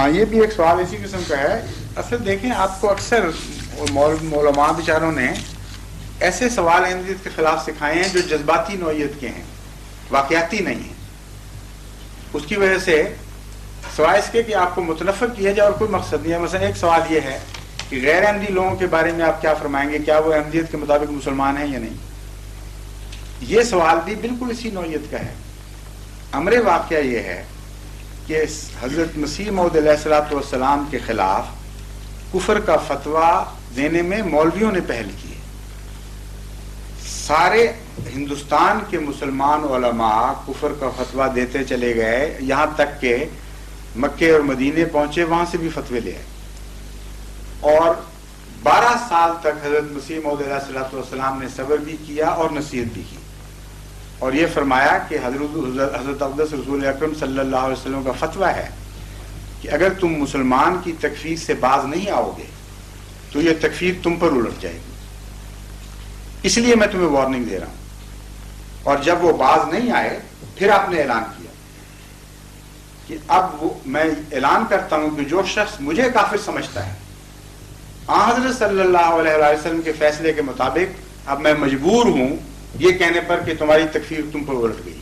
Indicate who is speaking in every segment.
Speaker 1: ہاں یہ بھی ایک سوال اسی قسم کا ہے. اصل دیکھیں آپ کو اکثر علماء بیچاروں نے ایسے سوال احمدیت کے خلاف سکھائے ہیں جو جذباتی نوعیت کے ہیں, واقعاتی نہیں ہیں. اس کی وجہ سے سوائے اس کے کہ آپ کو متنفر کیا جائے اور کوئی مقصد نہیں ہے. مثلا ایک سوال یہ ہے کہ غیر احمدی لوگوں کے بارے میں آپ کیا فرمائیں گے, کیا وہ احمدیت کے مطابق مسلمان ہیں یا نہیں. یہ سوال بھی بالکل اسی نوعیت کا ہے. امر واقعہ یہ ہے کہ حضرت مسیح موعود علیہ الصلوۃ والسلام کے خلاف کفر کا فتویٰ دینے میں مولویوں نے پہل کی ہے. سارے ہندوستان کے مسلمان علماء کفر کا فتویٰ دیتے چلے گئے, یہاں تک کہ مکے اور مدینے پہنچے, وہاں سے بھی فتوے لے آئے. اور 12 سال تک حضرت مسیح موعود علیہ الصلوۃ والسلام نے صبر بھی کیا اور نصیحت بھی کی, اور یہ فرمایا کہ حضرت اقدس رسول اکرم صلی اللہ علیہ وسلم کا فتویٰ ہے کہ اگر تم مسلمان کی تکفیر سے باز نہیں آؤ گے تو یہ تکفیر تم پر الٹ جائے گی, اس لیے میں تمہیں وارننگ دے رہا ہوں. اور جب وہ باز نہیں آئے پھر آپ نے اعلان کیا کہ اب میں اعلان کرتا ہوں کہ جو شخص مجھے کافر سمجھتا ہے, حضرت صلی اللہ علیہ وسلم کے فیصلے کے مطابق اب میں مجبور ہوں یہ کہنے پر کہ تمہاری تکفیر تم پر الٹ گئی ہے.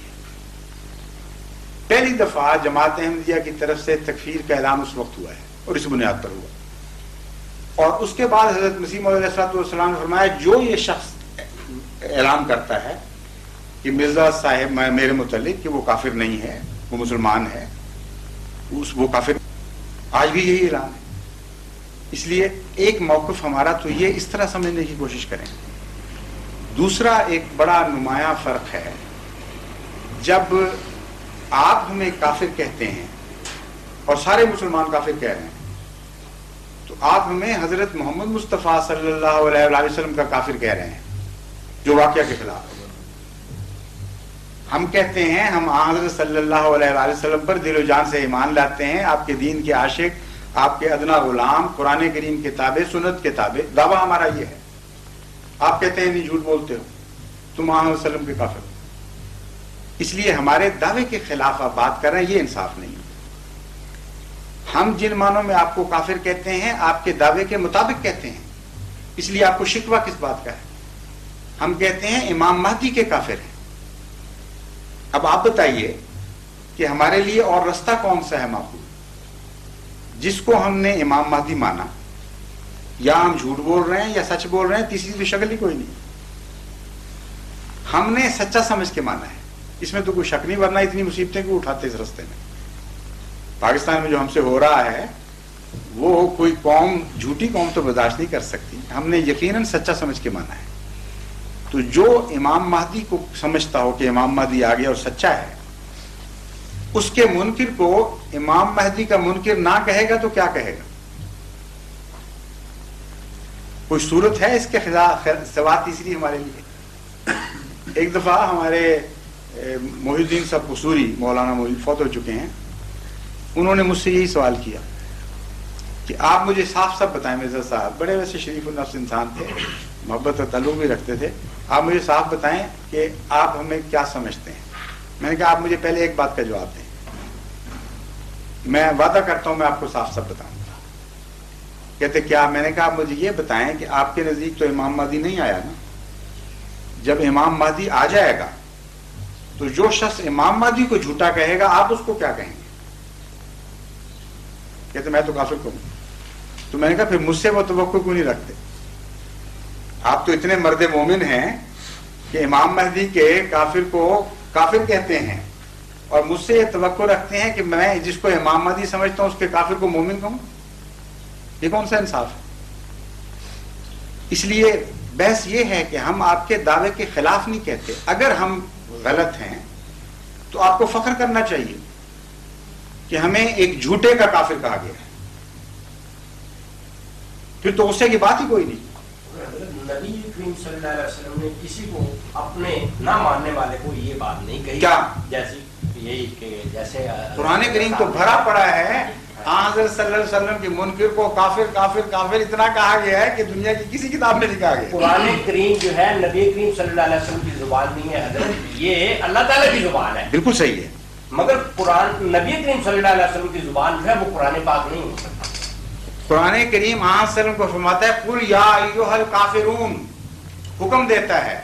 Speaker 1: پہلی دفعہ جماعت احمدیہ کی طرف سے تکفیر کا اعلان اس وقت ہوا ہے اور اس بنیاد پر ہوا. اور اس کے بعد حضرت مسیح موعود علیہ السلام نے فرمایا جو یہ شخص اعلان کرتا ہے کہ مرزا صاحب میرے متعلق کہ وہ کافر نہیں ہے, وہ مسلمان ہے, وہ کافر. آج بھی یہی اعلان ہے. اس لیے ایک موقف ہمارا تو یہ اس طرح سمجھنے کی کوشش کریں. دوسرا ایک بڑا نمایاں فرق ہے, جب آپ ہمیں کافر کہتے ہیں اور سارے مسلمان کافر کہہ رہے ہیں تو آپ ہمیں حضرت محمد مصطفیٰ صلی اللہ علیہ وسلم کا کافر کہہ رہے ہیں جو واقعہ کے خلاف ہے. ہم کہتے ہیں ہم حضرت صلی اللہ علیہ وسلم پر دل و جان سے ایمان لاتے ہیں, آپ کے دین کے عاشق, آپ کے ادنا غلام, قرآن کریم کے تابع, سنت کے تابع. دعویٰ ہمارا یہ ہے. آپ کہتے ہیں نہیں, جھوٹ بولتے ہو, تم محمد وسلم کے کافر ہو. اس لیے ہمارے دعوے کے خلاف آپ بات کر رہے ہیں, یہ انصاف نہیں. ہم جن معنوں میں آپ کو کافر کہتے ہیں آپ کے دعوے کے مطابق کہتے ہیں, اس لیے آپ کو شکوہ کس بات کا ہے. ہم کہتے ہیں امام مہدی کے کافر ہیں. اب آپ بتائیے کہ ہمارے لیے اور رستہ کون سا ہے معقول, جس کو ہم نے امام مہدی مانا, یا ہم جھوٹ بول رہے ہیں یا سچ بول رہے ہیں, تیسری شکل ہی کوئی نہیں. ہم نے سچا سمجھ کے مانا ہے, اس میں تو کوئی شک نہیں, ورنہ اتنی مصیبتیں کیوں اٹھاتے اس رستے میں. پاکستان میں جو ہم سے ہو رہا ہے وہ کوئی قوم, جھوٹی قوم تو برداشت نہیں کر سکتی. ہم نے یقیناً سچا سمجھ کے مانا ہے. تو جو امام مہدی کو سمجھتا ہو کہ امام مہدی آ گیا اور سچا ہے, اس کے منکر کو امام مہدی کا منکر نہ کہے گا تو کیا کہے گا؟ کوئی صورت ہے اس کے خلاف سوا تیسری ہمارے لیے؟ ایک دفعہ ہمارے محی الدین صاحب قصوری, مولانا محی فوت ہو چکے ہیں, انہوں نے مجھ سے یہی سوال کیا کہ آپ مجھے صاف صاف بتائیں. مرزا صاحب بڑے ویسے شریف النفس انسان تھے, محبت اور تعلق بھی رکھتے تھے, آپ مجھے صاف بتائیں کہ آپ ہمیں کیا سمجھتے ہیں. میں نے کہا آپ مجھے پہلے ایک بات کا جواب دیں, میں وعدہ کرتا ہوں میں آپ کو صاف صاف بتاؤں گا. کہتے کیا؟ میں نے کہا آپ مجھے یہ بتائیں کہ آپ کے نزدیک تو امام مہدی نہیں آیا نا. جب امام مہدی آ جائے گا تو جو شخص امام مہدی کو جھوٹا کہے گا آپ اس کو کیا کہیں گے؟ کہتے میں تو کافر کہوں. تو میں نے کہا پھر مجھ سے وہ توقع کیوں نہیں رکھتے؟ آپ تو اتنے مرد مومن ہیں کہ امام مہدی کے کافر کو کافر کہتے ہیں, اور مجھ سے یہ توقع رکھتے ہیں کہ میں جس کو امام مہدی سمجھتا ہوں اس کے کافر کو مومن کہوں. یہ کون سا انصاف ہے؟ اس لیے بحث یہ ہے کہ ہم آپ کے دعوے کے خلاف نہیں کہتے. اگر ہم غلط ہیں تو آپ کو فخر کرنا چاہیے کہ ہمیں ایک جھوٹے کا کافر کہا گیا ہے, پھر تو غصے کی بات ہی کوئی نہیں.
Speaker 2: نبی کریم صلی اللہ علیہ وسلم نے کسی کو اپنے نہ ماننے والے کو یہ بات نہیں کہی.
Speaker 1: کیا؟
Speaker 2: یہی کہ جیسے
Speaker 1: قرآن کریم تو بھرا پڑا ہے, حضرت صلی اللہ علیہ وسلم کے منکر کو کافر کافر کافر اتنا کہا گیا ہے کہ دنیا کی کسی کتاب میں لکھا گیا.
Speaker 2: قرآن کریم جو ہے نبی کریم صلی اللہ علیہ وسلم کی زبان نہیں ہے حضرت, یہ اللہ تعالیٰ کی زبان ہے.
Speaker 1: بالکل صحیح ہے.
Speaker 2: مگر قرآن نبی کریم صلی اللہ علیہ وسلم کی زبان جو ہے وہ قرآن پاک نہیں ہو سکتا.
Speaker 1: قرآن کریم آن وسلم کو فرماتا ہے قل یا ایھا الکافرون، حکم دیتا ہے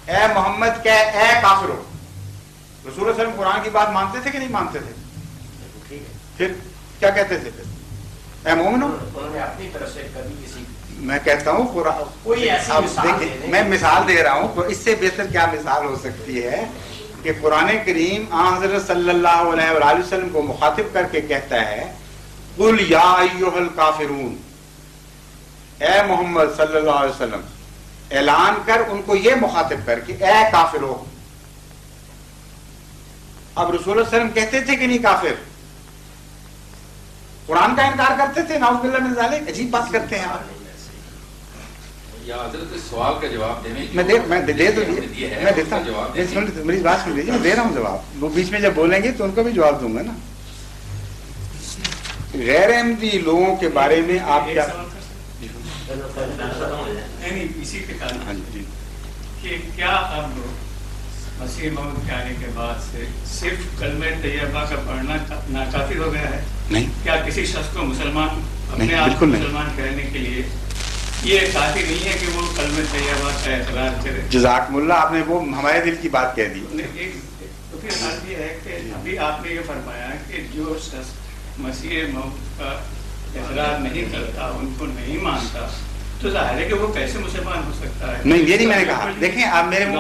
Speaker 1: اے محمد کہ اے کافرو. رسول اللہ علیہ وسلم قرآن کی بات مانتے تھے کہ نہیں مانتے تھے؟ پھر کیا کہتے تھے پھر؟ اے مومنو.
Speaker 2: انہوں نے اپنی طرف سے کبھی کسی
Speaker 1: میں کہتا ہوں
Speaker 2: کوئی ایسی مثال
Speaker 1: میں مثال دے رہا ہوں، اس سے بہتر کیا مثال ہو سکتی ہے کہ قرآن کریم آن حضرت صلی اللہ علیہ وآلہ وسلم کو مخاطب کر کے کہتا ہے قل یا ایھا الکافرون، اے محمد صلی اللہ علیہ وسلم اعلان کر ان کو یہ مخاطب کر کہ اے کافرو. اب رسول اللہ علیہ وسلم کہتے تھے کہ نہیں کافر؟ قرآن کا انکار کرتے تھے؟ نعوذ باللہ من ذالک. عجیب بات کرتے ہیں آپ.
Speaker 3: یا حضرت سوال کا جواب دینے
Speaker 1: میں دیتا ہوں، میری بات سن لیجیے، میں دے رہا ہوں جواب. وہ بیچ میں جب بولیں گے تو ان کو بھی جواب دوں گا نا. غیر احمدی لوگوں کے بارے میں آپ کیا
Speaker 4: اسی کے کہ کیا اب مسیح موعود کے آنے کے بعد سے صرف کلمہ طیبہ کا پڑھنا ناکافی ہو گیا ہے؟
Speaker 1: نہیں.
Speaker 4: کیا کسی شخص کو مسلمان اپنے آپ کو مسلمان کہنے کے لیے یہ کافی نہیں ہے کہ وہ کلمہ طیبہ کا اقرار کرے؟
Speaker 1: جزاکم اللہ، آپ نے وہ ہمارے دل کی بات کہہ دی.
Speaker 4: تو پھر بات یہ ہے کہ ابھی آپ نے یہ فرمایا کہ جو شخص مسیح موعود کا اقرار نہیں کرتا، ان کو نہیں مانتا، تو ظاہر ہے کہ وہ کیسے مسلمان ہو سکتا ہے؟
Speaker 1: نہیں، یہ نہیں میں نے کہا. دیکھیں آپ میرے منہ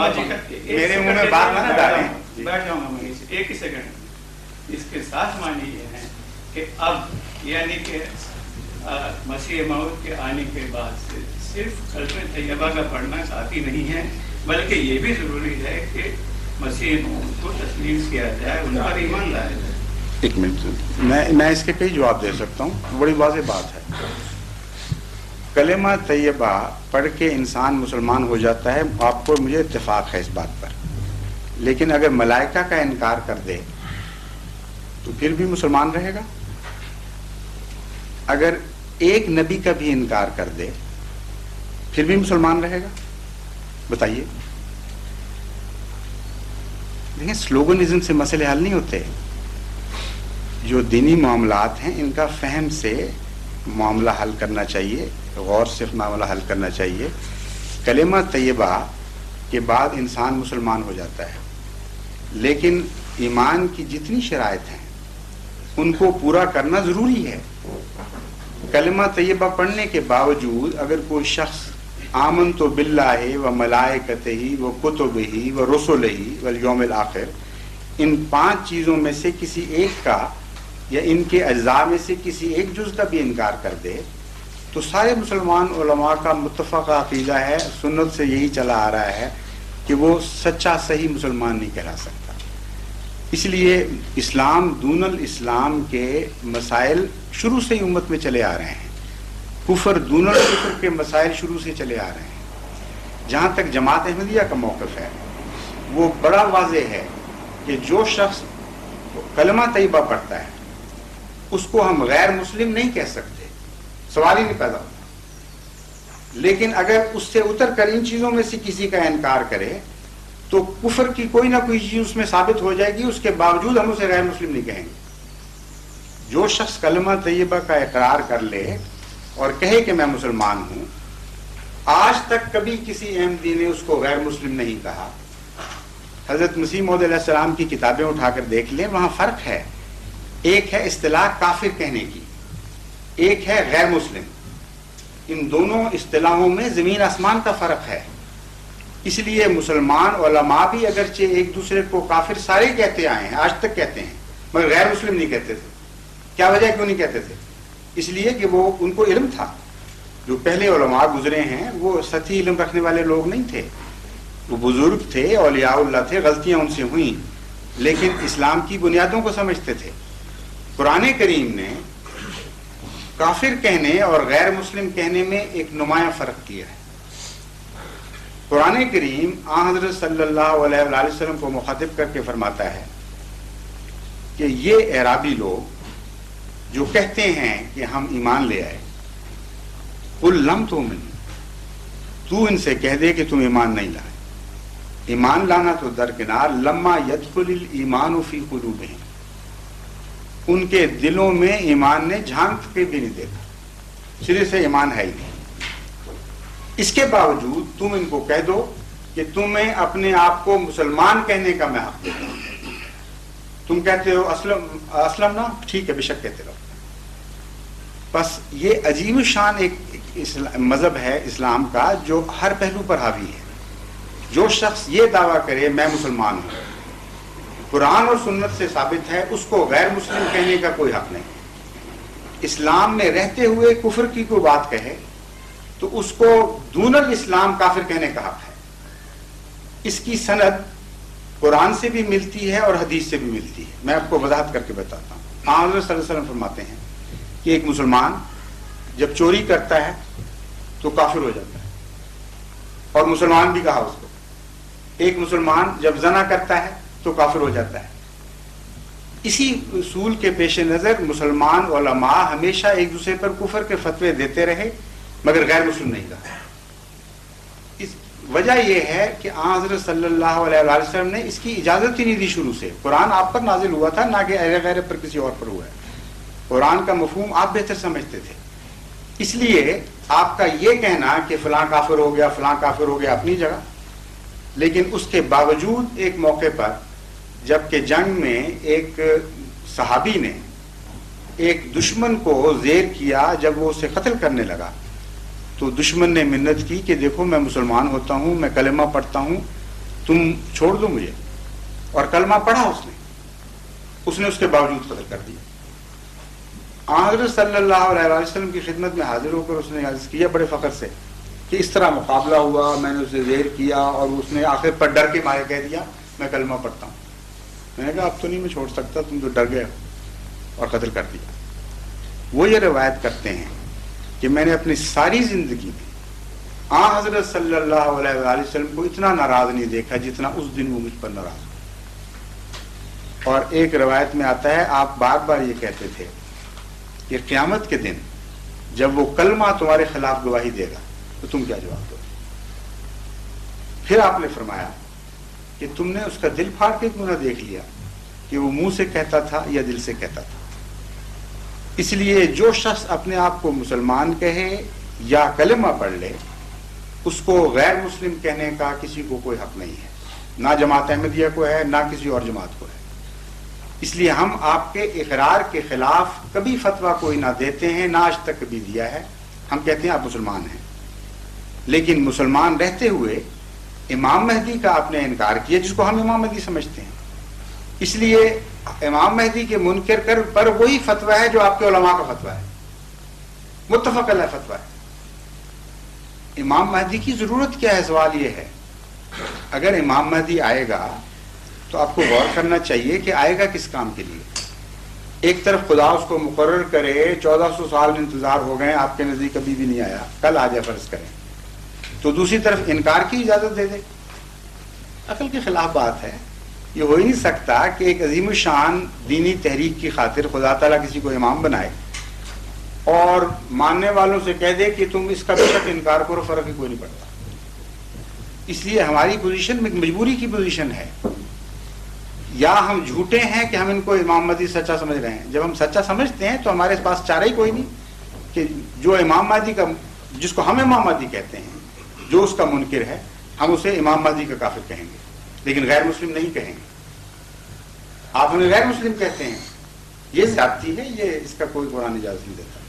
Speaker 1: میں بات نہ ڈالیں.
Speaker 4: بیٹھ جاؤں گا میں ایک ہی سیکنڈ. اس کے ساتھ معنی یہ ہے کہ اب یعنی کہ مسیح موعود کے آنے کے بعد سے صرف کلمہ طیبہ کا پڑھنا کافی نہیں ہے، بلکہ یہ بھی ضروری ہے کہ مسیح موعود کو تسلیم کیا جائے، ان پر ایمان لایا جائے.
Speaker 1: ایک منٹ، میں اس کے کئی جواب دے سکتا ہوں. بڑی واضح بات ہے. کلمہ طیبہ پڑھ کے انسان مسلمان ہو جاتا ہے، آپ کو مجھے اتفاق ہے اس بات پر. لیکن اگر ملائکہ کا انکار کر دے تو پھر بھی مسلمان رہے گا؟ اگر ایک نبی کا بھی انکار کر دے پھر بھی مسلمان رہے گا؟ بتائیے. دیکھیں سلوگنزم سے مسئلے حل نہیں ہوتے. جو دینی معاملات ہیں ان کا فہم سے معاملہ حل کرنا چاہیے، غور سے معاملہ حل کرنا چاہیے. کلمہ طیبہ کے بعد انسان مسلمان ہو جاتا ہے، لیکن ایمان کی جتنی شرائط ہیں ان کو پورا کرنا ضروری ہے. کلمہ طیبہ پڑھنے کے باوجود اگر کوئی شخص آمنت باللہ و ملائکتہ و کتبہ و رسلہ والیوم الآخر، ان 5 چیزوں میں سے کسی ایک کا یا ان کے اجزاء میں سے کسی ایک جز کا بھی انکار کر دے تو سارے مسلمان علماء کا متفق عقیدہ ہے، سنت سے یہی چلا آ رہا ہے کہ وہ سچا صحیح مسلمان نہیں کہلا سکتا. اس لیے اسلام دون الاسلام کے مسائل شروع سے ہی امت میں چلے آ رہے ہیں. کفر دون الکفر کے مسائل شروع سے چلے آ رہے ہیں. جہاں تک جماعت احمدیہ کا موقف ہے وہ بڑا واضح ہے کہ جو شخص کلمہ طیبہ پڑھتا ہے اس کو ہم غیر مسلم نہیں کہہ سکتے، سوال ہی نہیں پیدا ہوتا. لیکن اگر اس سے اتر کر ان چیزوں میں سے کسی کا انکار کرے تو کفر کی کوئی نہ کوئی چیز اس میں ثابت ہو جائے گی، اس کے باوجود ہم اسے غیر مسلم نہیں کہیں گے. جو شخص کلمہ طیبہ کا اقرار کر لے اور کہے کہ میں مسلمان ہوں، آج تک کبھی کسی احمدی نے اس کو غیر مسلم نہیں کہا. حضرت مسیح موعود علیہ السلام کی کتابیں اٹھا کر دیکھ لیں، وہاں فرق ہے. ایک ہے اصطلاح کافر کہنے کی، ایک ہے غیر مسلم. ان دونوں اصطلاحوں میں زمین آسمان کا فرق ہے. اس لیے مسلمان علماء بھی اگرچہ ایک دوسرے کو کافر سارے کہتے آئے ہیں، آج تک کہتے ہیں، مگر غیر مسلم نہیں کہتے تھے. کیا وجہ کیوں نہیں کہتے تھے؟ اس لیے کہ وہ ان کو علم تھا. جو پہلے علماء گزرے ہیں وہ سطحی علم رکھنے والے لوگ نہیں تھے، وہ بزرگ تھے، اولیاء اللہ تھے. غلطیاں ان سے ہوئیں لیکن اسلام کی بنیادوں کو سمجھتے تھے. قرآن کریم نے کافر کہنے اور غیر مسلم کہنے میں ایک نمایاں فرق کیا ہے. قرآن کریم آن حضرت صلی اللہ علیہ وآلہ وسلم کو مخاطب کر کے فرماتا ہے کہ یہ اعرابی لوگ جو کہتے ہیں کہ ہم ایمان لے آئے، قل لم تؤمن، تو ان سے کہہ دے کہ تم ایمان نہیں لائے. ایمان لانا تو درکنار، لما یدخل الایمان فی قلوبہم، ان کے دلوں میں ایمان نے جھانک کے بھی نہیں دیکھا، سرے سے ایمان ہے ہی نہیں. اس کے باوجود تم ان کو کہہ دو کہ تمہیں اپنے آپ کو مسلمان کہنے کا میں حق دیتا ہوں. تم کہتے ہو اسلم نا، ٹھیک ہے، بے شک کہتے رہو. بس یہ عظیم الشان ایک مذہب ہے اسلام کا جو ہر پہلو پر حاوی ہے. جو شخص یہ دعویٰ کرے میں مسلمان ہوں، قرآن اور سنت سے ثابت ہے، اس کو غیر مسلم کہنے کا کوئی حق نہیں. اسلام میں رہتے ہوئے کفر کی کوئی بات کہے تو اس کو دون الاسلام کافر کہنے کا حق ہے. اس کی سند قرآن سے بھی ملتی ہے اور حدیث سے بھی ملتی ہے. میں آپ کو وضاحت کر کے بتاتا ہوں. آپ حضرت صلی اللہ علیہ وسلم فرماتے ہیں کہ ایک مسلمان جب چوری کرتا ہے تو کافر ہو جاتا ہے، اور مسلمان بھی کہا اس کو. ایک مسلمان جب زنا کرتا ہے تو کافر ہو جاتا ہے. اسی اصول کے پیش نظر مسلمان علماء ہمیشہ ایک دوسرے پر کفر کے فتوے دیتے رہے مگر غیر مسلم نہیں کہا. اس وجہ یہ ہے کہ حضرت صلی اللہ علیہ وسلم نے اس کی اجازت ہی نہیں دی شروع سے. قرآن آپ پر نازل ہوا تھا، نہ کہ اہل غیر پر کسی اور پر ہوا ہے. قرآن کا مفہوم آپ بہتر سمجھتے تھے، اس لیے آپ کا یہ کہنا کہ فلاں کافر ہو گیا فلاں کافر ہو گیا اپنی جگہ. لیکن اس کے باوجود ایک موقع پر جبکہ جنگ میں ایک صحابی نے ایک دشمن کو زیر کیا، جب وہ اسے قتل کرنے لگا تو دشمن نے منت کی کہ دیکھو میں مسلمان ہوتا ہوں، میں کلمہ پڑھتا ہوں، تم چھوڑ دو مجھے. اور کلمہ پڑھا اس نے اس کے باوجود قتل کر دیا. حضرت صلی اللہ علیہ وسلم کی خدمت میں حاضر ہو کر اس نے عرض کیا بڑے فخر سے کہ اس طرح مقابلہ ہوا، میں نے اسے زیر کیا اور اس نے آخر پر ڈر کے مارے کہہ دیا میں کلمہ پڑھتا ہوں. میں نے کہا اب تو نہیں میں چھوڑ سکتا، تم تو ڈر گئے اور قتل کر دیا. وہ یہ روایت کرتے ہیں کہ میں نے اپنی ساری زندگی میں حضرت صلی اللہ علیہ وسلم کو اتنا ناراض نہیں دیکھا جتنا اس دن وہ مجھ پر ناراض ہو. اور ایک روایت میں آتا ہے آپ بار بار یہ کہتے تھے کہ قیامت کے دن جب وہ کلمہ تمہارے خلاف گواہی دے گا تو تم کیا جواب دو. پھر آپ نے فرمایا کہ تم نے اس کا دل پھاڑ کے کیوں نہ دیکھ لیا کہ وہ منہ سے کہتا تھا یا دل سے کہتا تھا. اس لیے جو شخص اپنے آپ کو مسلمان کہے یا کلمہ پڑھ لے اس کو غیر مسلم کہنے کا کسی کو کوئی حق نہیں ہے، نہ جماعت احمدیہ کو ہے نہ کسی اور جماعت کو ہے. اس لیے ہم آپ کے اقرار کے خلاف کبھی فتویٰ کوئی نہ دیتے ہیں، نہ آج تک کبھی دیا ہے. ہم کہتے ہیں آپ مسلمان ہیں، لیکن مسلمان رہتے ہوئے امام مہدی کا آپ نے انکار کیا جس کو ہم امام مہدی سمجھتے ہیں. اس لیے امام مہدی کے منکر کر پر وہی فتویٰ ہے جو آپ کے علماء کا فتویٰ ہے، متفق علیہ فتویٰ ہے. امام مہدی کی ضرورت کیا ہے؟ سوال یہ ہے اگر امام مہدی آئے گا تو آپ کو غور کرنا چاہیے کہ آئے گا کس کام کے لیے. ایک طرف خدا اس کو مقرر کرے 1400 سال انتظار ہو گئے، آپ کے نزدیک کبھی بھی نہیں آیا، کل آ جائے فرض کریں، تو دوسری طرف انکار کی اجازت دے دے. عقل کے خلاف بات ہے. یہ ہو ہی نہیں سکتا کہ ایک عظیم الشان دینی تحریک کی خاطر خدا تعالیٰ کسی کو امام بنائے اور ماننے والوں سے کہہ دے کہ تم اس کا بے شک انکار کرو، فرق ہی کوئی نہیں پڑتا. اس لیے ہماری پوزیشن ایک مجبوری کی پوزیشن ہے. یا ہم جھوٹے ہیں کہ ہم ان کو امام مہدی سچا سمجھ رہے ہیں. جب ہم سچا سمجھتے ہیں تو ہمارے پاس چارہ ہی کوئی نہیں کہ جو امام مہدی کا، جس کو ہم امام مہدی کہتے ہیں، جو اس کا منکر ہے ہم اسے امام مہدی کا کافر کہیں گے، لیکن غیر مسلم نہیں کہیں گے. آپ انہیں غیر مسلم کہتے ہیں، یہ زیادتی ہے، یہ اس کا کوئی قرآن اجازت نہیں دیتا.